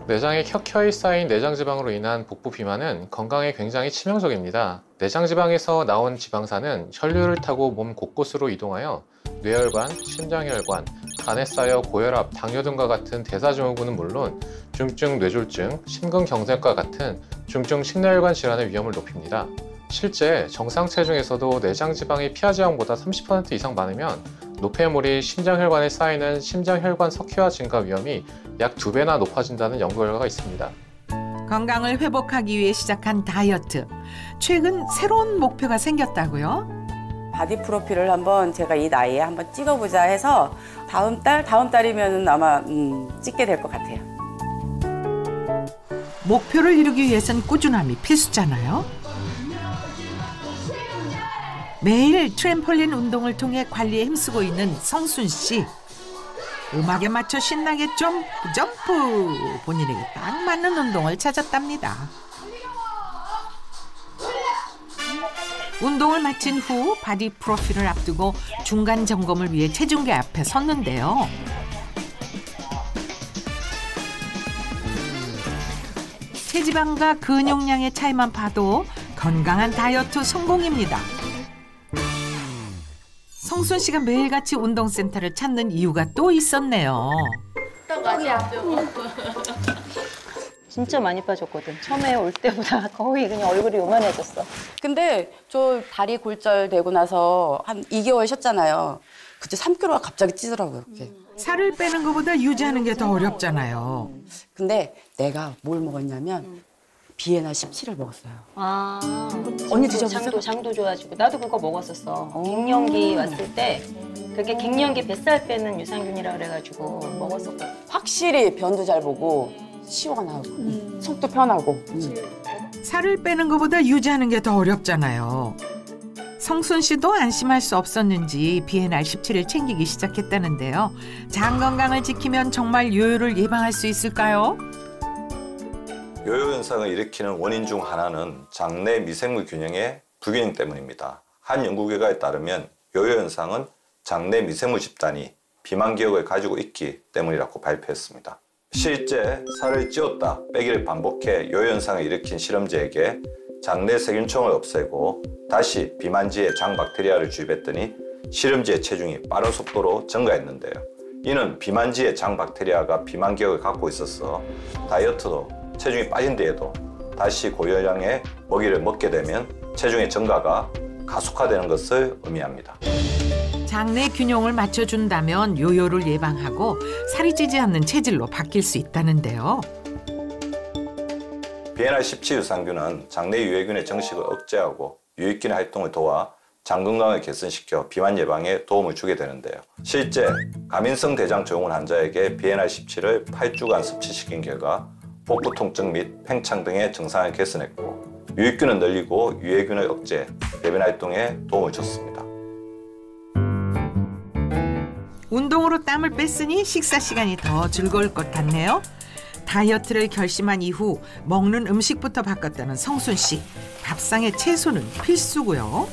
S5: 내장에 켜켜이 쌓인 내장지방으로 인한 복부 비만은 건강에 굉장히 치명적입니다. 내장지방에서 나온 지방산은 혈류를 타고 몸 곳곳으로 이동하여 뇌혈관, 심장혈관, 간에 쌓여 고혈압, 당뇨 등과 같은 대사증후군은 물론 중증 뇌졸중, 심근경색과 같은 중증 식내혈관 질환의 위험을 높입니다. 실제 정상 체중에서도 내장지방이 피하지방보다 30% 이상 많으면 노폐물이 심장혈관에 쌓이는 심장혈관 석회화 증가 위험이 약 2배나 높아진다는 연구 결과가 있습니다.
S1: 건강을 회복하기 위해 시작한 다이어트. 최근 새로운 목표가 생겼다고요?
S12: 바디 프로필을 한번 제가 이 나이에 한번 찍어보자 해서 다음 달이면 아마 찍게 될 것 같아요.
S1: 목표를 이루기 위해선 꾸준함이 필수잖아요. 매일 트램폴린 운동을 통해 관리에 힘쓰고 있는 성순 씨. 음악에 맞춰 신나게 점프! 본인에게 딱 맞는 운동을 찾았답니다. 운동을 마친 후 바디 프로필을 앞두고 중간 점검을 위해 체중계 앞에 섰는데요. 체지방과 근육량의 차이만 봐도 건강한 다이어트 성공입니다. 성순 씨가 매일같이 운동센터를 찾는 이유가 또 있었네요.
S13: 진짜 많이 빠졌거든. 처음에 올 때보다 거의 그냥 얼굴이 요만해졌어.
S12: 근데 저 다리 골절되고 나서 한 2개월 쉬었잖아요. 그때 3kg가 갑자기 찌더라고요.
S1: 살을 빼는 것보다 유지하는 게 더 어렵잖아요.
S12: 근데 내가 뭘 먹었냐면 비엔나 17을 먹었어요.
S13: 아,
S12: 언니 드셔보세요.
S13: 장도 좋아지고 나도 그거 먹었었어. 갱년기 왔을 때 그게 갱년기 뱃살 빼는 유산균이라 그래가지고 먹었었거든.
S12: 확실히 변도 잘 보고 시원하고 속도 편하고.
S1: 살을 빼는 것보다 유지하는 게 더 어렵잖아요. 성순 씨도 안심할 수 없었는지 비엔알 17을 챙기기 시작했다는데요. 장 건강을 지키면 정말 요요를 예방할 수 있을까요?
S7: 요요 현상을 일으키는 원인 중 하나는 장내 미생물 균형의 불균형 때문입니다. 한 연구결과에 따르면 요요 현상은 장내 미생물 집단이 비만 기억을 가지고 있기 때문이라고 발표했습니다. 실제 살을 찌웠다 빼기를 반복해 요요 현상을 일으킨 실험자에게 장내 세균총을 없애고 다시 비만지에 장 박테리아를 주입했더니 실험지의 체중이 빠른 속도로 증가했는데요. 이는 비만지의 장 박테리아가 비만 기억을 갖고 있어서 다이어트도 체중이 빠진 뒤에도 다시 고열량의 먹이를 먹게 되면 체중의 증가가 가속화되는 것을 의미합니다.
S1: 장내 균형을 맞춰준다면 요요를 예방하고 살이 찌지 않는 체질로 바뀔 수 있다는데요.
S7: 비엔알 17 유산균은 장내 유해균의 정식을 억제하고 유익균의 활동을 도와 장 건강을 개선시켜 비만 예방에 도움을 주게 되는데요. 실제 가민성 대장 증후군 환자에게 비엔알 17을 8주간 섭취시킨 결과 복부 통증 및 팽창 등의 증상을 개선했고 유익균을 늘리고 유해균을 억제, 배변 활동에 도움을 줬습니다.
S1: 운동으로 땀을 뺐으니 식사 시간이 더 즐거울 것 같네요. 다이어트를 결심한 이후 먹는 음식부터 바꿨다는 성순 씨. 밥상에 채소는 필수고요.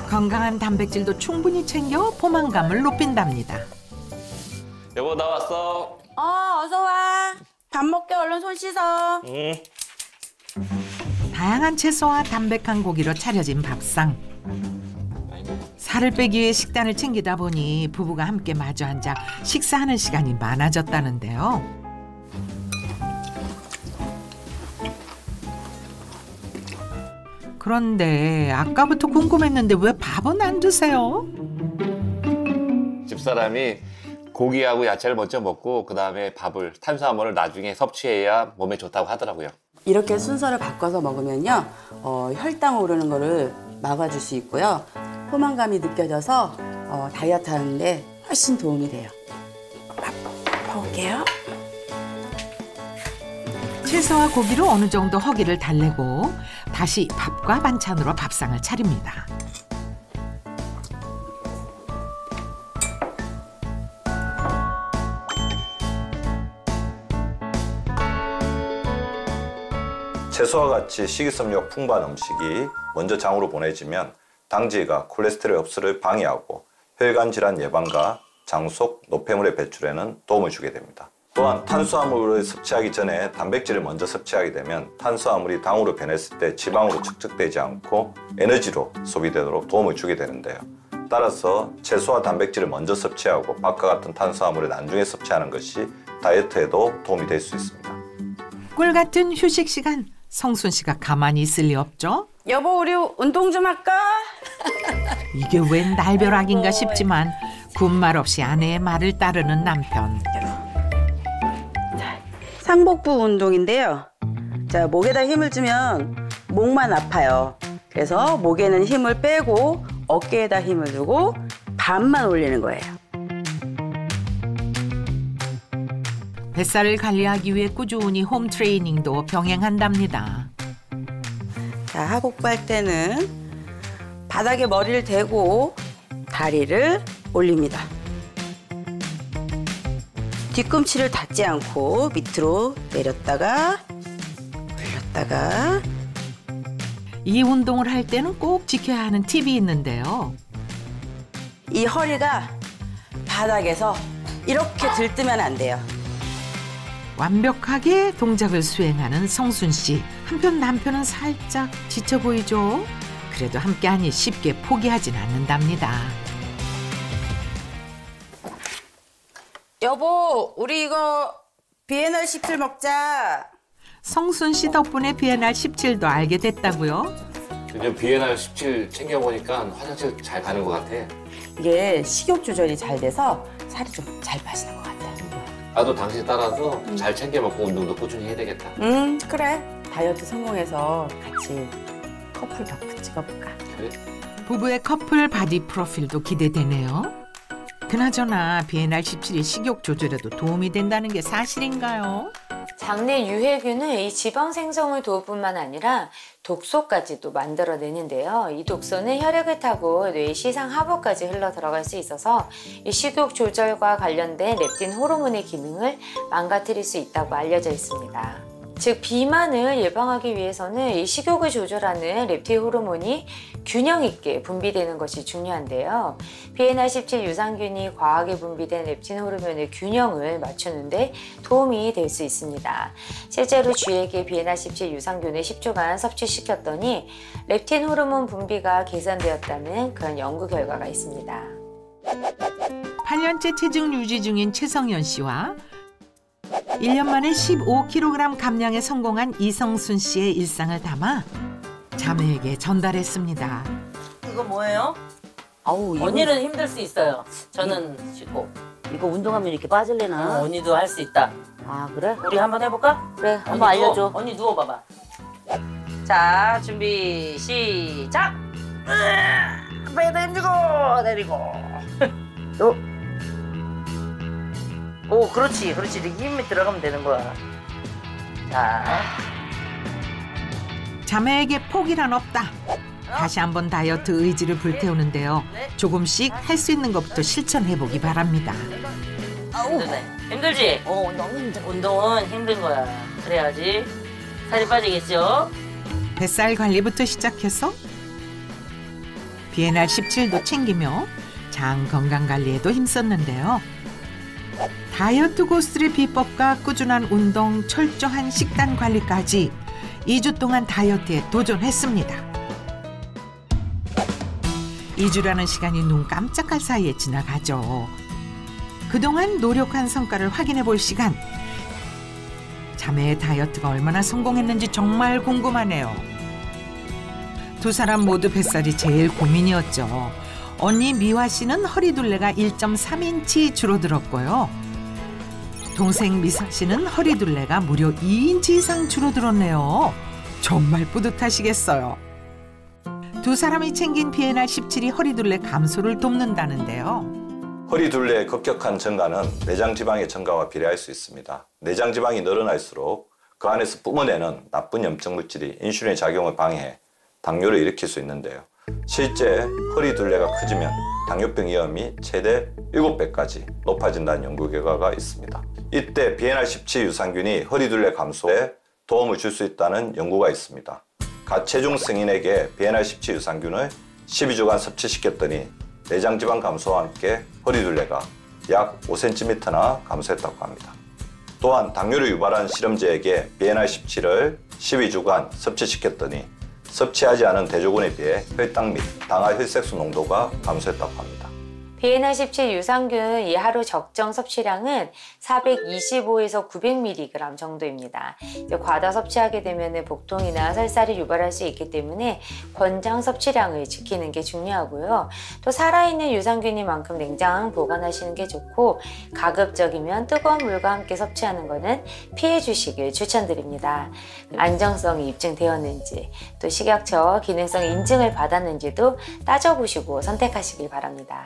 S1: 건강한 단백질도 충분히 챙겨 포만감을 높인답니다.
S14: 여보 나 왔어.
S12: 어서 와. 밥 먹게 얼른 손 씻어.
S1: 다양한 채소와 담백한 고기로 차려진 밥상. 살을 빼기 위해 식단을 챙기다 보니 부부가 함께 마주 앉아 식사하는 시간이 많아졌다는데요. 그런데 아까부터 궁금했는데 왜 밥은 안 드세요?
S14: 집사람이 고기하고 야채를 먼저 먹고 그 다음에 밥을 탄수화물을 나중에 섭취해야 몸에 좋다고 하더라고요.
S12: 이렇게 순서를 바꿔서 먹으면요 혈당 오르는 거를 막아줄 수 있고요. 포만감이 느껴져서 다이어트 하는데 훨씬 도움이 돼요. 밥 먹을게요.
S1: 채소와 고기로 어느 정도 허기를 달래고 다시 밥과 반찬으로 밥상을 차립니다.
S7: 채소와 같이 식이섬유가 풍부한 음식이 먼저 장으로 보내지면 당질과 콜레스테롤 흡수를 방해하고 혈관 질환 예방과 장 속 노폐물의 배출에는 도움을 주게 됩니다. 또한 탄수화물을 섭취하기 전에 단백질을 먼저 섭취하게 되면 탄수화물이 당으로 변했을 때 지방으로 축적되지 않고 에너지로 소비되도록 도움을 주게 되는데요. 따라서 채소와 단백질을 먼저 섭취하고 밥과 같은 탄수화물을 나중에 섭취하는 것이 다이어트에도 도움이 될 수 있습니다.
S1: 꿀 같은 휴식 시간, 성순 씨가 가만히 있을 리 없죠?
S12: 여보, 우리 운동 좀 할까?
S1: 이게 웬 날벼락인가 싶지만 군말 없이 아내의 말을 따르는 남편.
S12: 상복부 운동인데요. 자, 목에다 힘을 주면 목만 아파요. 그래서 목에는 힘을 빼고 어깨에다 힘을 주고 반만 올리는 거예요.
S1: 뱃살을 관리하기 위해 꾸준히 홈 트레이닝도 병행한답니다.
S12: 자, 하복부 할 때는 바닥에 머리를 대고 다리를 올립니다. 뒤꿈치를 닿지 않고 밑으로 내렸다가 올렸다가.
S1: 이 운동을 할 때는 꼭 지켜야 하는 팁이 있는데요.
S12: 이 허리가 바닥에서 이렇게 들뜨면 안 돼요.
S1: 완벽하게 동작을 수행하는 성순 씨. 한편 남편은 살짝 지쳐 보이죠? 그래도 함께하니 쉽게 포기하진 않는답니다.
S12: 여보, 우리 이거 비엔날 17 먹자.
S1: 성순 씨 덕분에 비엔날 17도 알게 됐다고요?
S14: 요즘 비엔날 17 챙겨보니까 화장실 잘 가는 것 같아.
S12: 이게 식욕 조절이 잘 돼서 살이 좀 잘 빠지는 것 같아.
S14: 나도 당신 따라서 잘 챙겨 먹고 운동도 꾸준히 해야 되겠다.
S12: 그래. 다이어트 성공해서 같이 커플 벽 찍어볼까?
S14: 그래.
S1: 부부의 커플 바디 프로필도 기대되네요. 그나저나 비엔날 17이 식욕 조절에도 도움이 된다는 게 사실인가요?
S6: 장내 유해균은 이 지방 생성을 도울 뿐만 아니라 독소까지도 만들어내는데요. 이 독소는 혈액을 타고 뇌 시상 하부까지 흘러 들어갈 수 있어서 이 식욕 조절과 관련된 렙틴 호르몬의 기능을 망가뜨릴 수 있다고 알려져 있습니다. 즉 비만을 예방하기 위해서는 이 식욕을 조절하는 렙틴 호르몬이 균형 있게 분비되는 것이 중요한데요. 비엔날 17 유산균이 과하게 분비된 렙틴 호르몬의 균형을 맞추는데 도움이 될 수 있습니다. 실제로 쥐에게 비엔날 17 유산균을 10주간 섭취시켰더니 렙틴 호르몬 분비가 개선되었다는 그런 연구 결과가 있습니다.
S1: 8년째 체중 유지 중인 최성연 씨와 1년 만에 15kg 감량에 성공한 이성순 씨의 일상을 담아 자매에게 전달했습니다.
S3: 이거 뭐예요? 아우,
S2: 언니는 힘들 수 있어요. 저는 쉽고.
S3: 이거 운동하면 이렇게 빠질래나?
S2: 언니도 할 수 있다.
S3: 아, 그래?
S2: 우리 한번 해볼까?
S3: 그래, 한번 알려줘.
S2: 언니 누워봐봐. 자, 준비, 시작! 배 내리고, 내리고. 오, 그렇지, 그렇지. 이렇게 힘이 들어가면 되는 거야. 자.
S1: 자매에게 포기란 없다. 다시 한번 다이어트 의지를 불태우는데요. 조금씩 할 수 있는 것부터 실천해보기 바랍니다.
S2: 힘드네. 힘들지? 너무 힘들어. 운동은 힘든 거야. 그래야지 살이 빠지겠죠?
S1: 뱃살 관리부터 시작해서 비엔날 17도 챙기며 장 건강 관리에도 힘썼는데요. 다이어트 고수들의 비법과 꾸준한 운동, 철저한 식단 관리까지 2주 동안 다이어트에 도전했습니다. 2주라는 시간이 눈 깜짝할 사이에 지나가죠. 그동안 노력한 성과를 확인해 볼 시간. 자매의 다이어트가 얼마나 성공했는지 정말 궁금하네요. 두 사람 모두 뱃살이 제일 고민이었죠. 언니 미화 씨는 허리둘레가 1.3인치 줄어들었고요. 동생 미상 씨는 허리둘레가 무려 2인치 이상 줄어들었네요. 정말 뿌듯하시겠어요. 두 사람이 챙긴 비엔날 17이 허리둘레 감소를 돕는다는데요.
S7: 허리둘레의 급격한 증가는 내장 지방의 증가와 비례할 수 있습니다. 내장 지방이 늘어날수록 그 안에서 뿜어내는 나쁜 염증 물질이 인슐린의 작용을 방해해 당뇨를 일으킬 수 있는데요. 실제 허리둘레가 커지면 당뇨병 위험이 최대 7배까지 높아진다는 연구 결과가 있습니다. 이때 비엔날 17 유산균이 허리둘레 감소에 도움을 줄 수 있다는 연구가 있습니다. 가체중 성인에게 비엔날 17 유산균을 12주간 섭취시켰더니 내장지방 감소와 함께 허리둘레가 약 5cm나 감소했다고 합니다. 또한 당뇨를 유발한 실험자에게 BNR17을 12주간 섭취시켰더니 섭취하지 않은 대조군에 비해 혈당 및 당화 혈색소 농도가 감소했다고 합니다.
S6: BNR17 유산균 이 하루 적정 섭취량은 425에서 900mg 정도입니다. 과다 섭취하게 되면 복통이나 설사를 유발할 수 있기 때문에 권장 섭취량을 지키는 게 중요하고요. 또 살아있는 유산균이만큼 냉장 보관하시는 게 좋고 가급적이면 뜨거운 물과 함께 섭취하는 것은 피해 주시길 추천드립니다. 안정성이 입증되었는지 또 식약처 기능성 인증을 받았는지도 따져보시고 선택하시길 바랍니다.